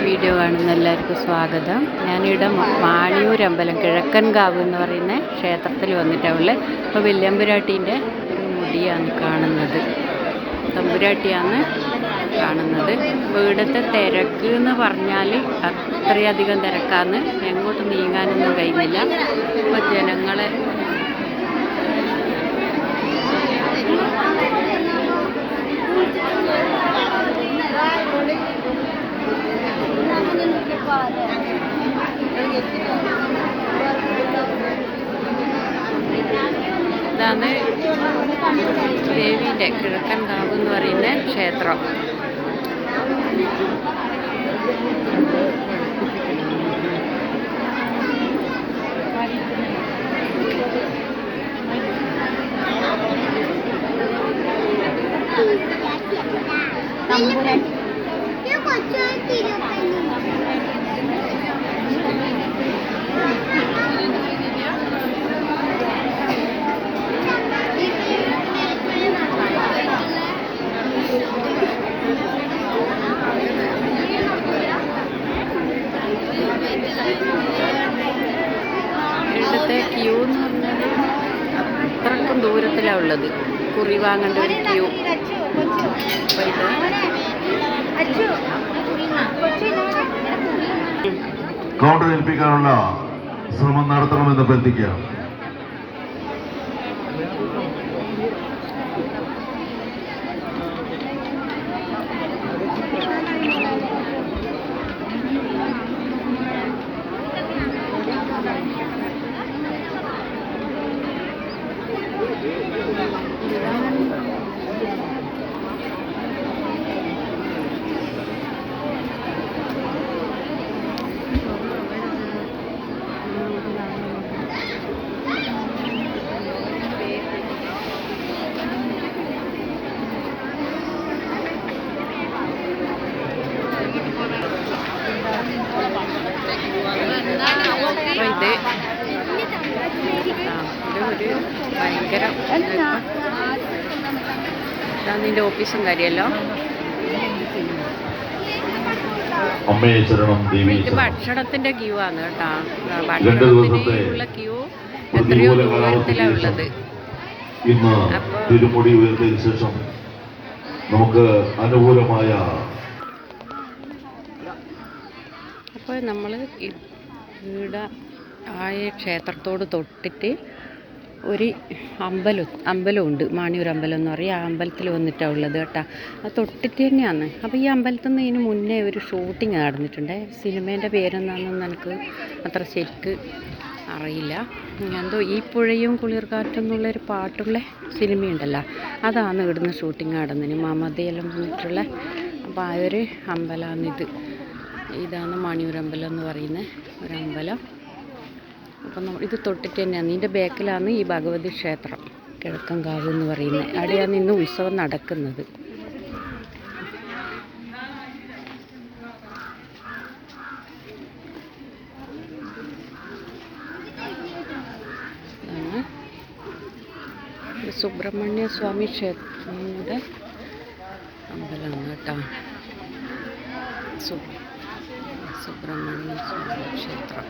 Video കാണുന്ന എല്ലാവർക്കും സ്വാഗതം. ഞാനിവിടെ മാണിയൂർ അമ്പലം കിഴക്കൻകാവ് എന്ന് പറയുന്ന ക്ഷേത്രത്തിൽ വന്നിട്ടാണ്. ഇപ്പോൾ വല്യമ്പുരാട്ടീൻ്റെ ഒരു മുടിയാണ് കാണുന്നത്, തമ്പുരാട്ടിയാണ് കാണുന്നത്. അപ്പോൾ ഇവിടുത്തെ തിരക്ക് എന്ന് പറഞ്ഞാൽ അത്രയധികം തിരക്കാണ്, എങ്ങോട്ട് നീങ്ങാനൊന്നും കഴിയുന്നില്ല. അപ്പോൾ ജനങ്ങളെ ഇതാണ് ദേവീൻ്റെ കിഴക്കൻകാവ് എന്ന് പറയുന്ന ക്ഷേത്രം. ഇവിടുത്തെ ക്യൂ എന്ന് പറഞ്ഞാൽ അത്രക്കും ദൂരത്തിലാണ് ഉള്ളത്, കുറി വാങ്ങേണ്ട ഒരു ക്യൂ. അപ്പോൾ ഇത് കൗണ്ടർ ഏൽപ്പിക്കാനുള്ള ശ്രമം നടത്തണമെന്ന് അഭ്യർത്ഥിക്കാം. ഒരു ഭയങ്കര ഇതിൻ്റെ ഓഫീസും കാര്യമല്ലോ. ഇത് ഭക്ഷണത്തിൻ്റെ ക്യൂ ആണ് കേട്ടോ. ഭക്ഷണത്തിനുള്ള ക്യൂ എത്രയോ ദൂരത്തിലാണ് ഉള്ളത്. തിരുമുടി ഉയർത്തിയതിനു ശേഷം നമുക്ക് അനുകൂലമായ അപ്പോൾ നമ്മൾ ഇവിടെ ആയ ക്ഷേത്രത്തോട് തൊട്ടിട്ട് ഒരു അമ്പലമുണ്ട്, മാണിയൂർ അമ്പലം എന്ന് പറയും. ആ അമ്പലത്തിൽ വന്നിട്ടാണ് ഉള്ളത് കേട്ടോ. അത് തൊട്ടിട്ട് തന്നെയാണ്. അപ്പോൾ ഈ അമ്പലത്തിൽ നിന്ന് ഇതിന് മുന്നേ ഒരു ഷൂട്ടിങ് നടന്നിട്ടുണ്ട്. സിനിമേൻ്റെ പേരെന്താണെന്ന് എനിക്ക് അത്ര ശരിക്ക് അറിയില്ല. എന്തോ ഈ പുഴയും കുളിർകാറ്റും എന്നുള്ളൊരു പാട്ടുള്ള സിനിമയുണ്ടല്ലോ, അതാണ് ഇവിടുന്ന് ഷൂട്ടിങ് നടന്നതിന് മമതയെല്ലാം വന്നിട്ടുള്ള. അപ്പോൾ ആ ഒരു അമ്പലമാണിത്. ഇതാണ് മാണിയൂർ അമ്പലം എന്ന് പറയുന്ന ഒരമ്പലം. അപ്പം ഇത് തൊട്ടിട്ട് തന്നെയാണ്. ഇതിൻ്റെ ബാക്കിലാണ് ഈ ഭഗവതി ക്ഷേത്രം കിഴക്കൻകാവ് എന്ന് പറയുന്നത്. അവിടെയാണ് ഇന്ന് ഉത്സവം നടക്കുന്നത്. ഇതാണ് സുബ്രഹ്മണ്യ സ്വാമി ക്ഷേത്രത്തിൻ്റെ അമ്പലമാണ് കേട്ടോ. സുബ്രഹ്മണ്യ സ്വാമി ക്ഷേത്രം.